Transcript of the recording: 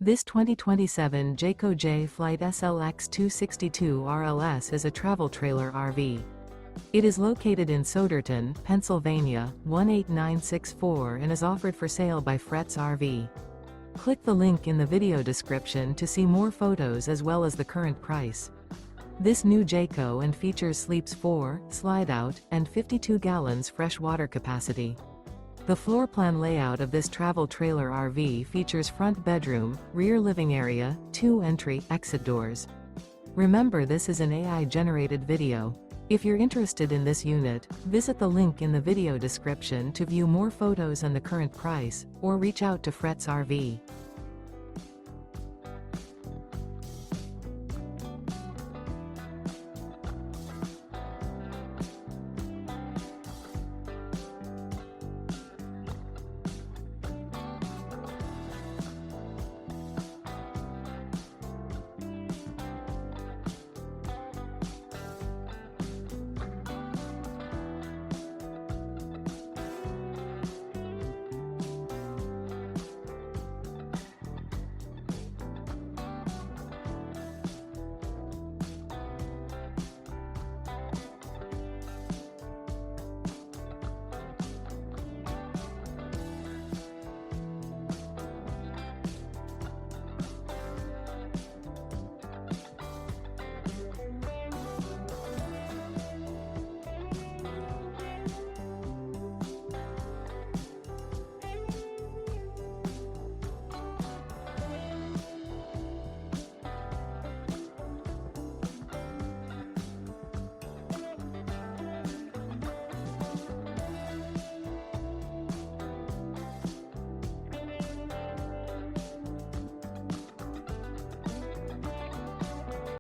This 2027 Jayco J Flight SLX 262 RLS is a travel trailer RV. It is located in Souderton, Pennsylvania, 18964 and is offered for sale by Fretz RV. Click the link in the video description to see more photos as well as the current price. This new Jayco and features sleeps 4, slide out, and 52 gallons fresh water capacity. The floor plan layout of this travel trailer RV features front bedroom, rear living area, 2 entry/exit doors. Remember, this is an AI-generated video. If you're interested in this unit, visit the link in the video description to view more photos and the current price, or reach out to Fretz RV.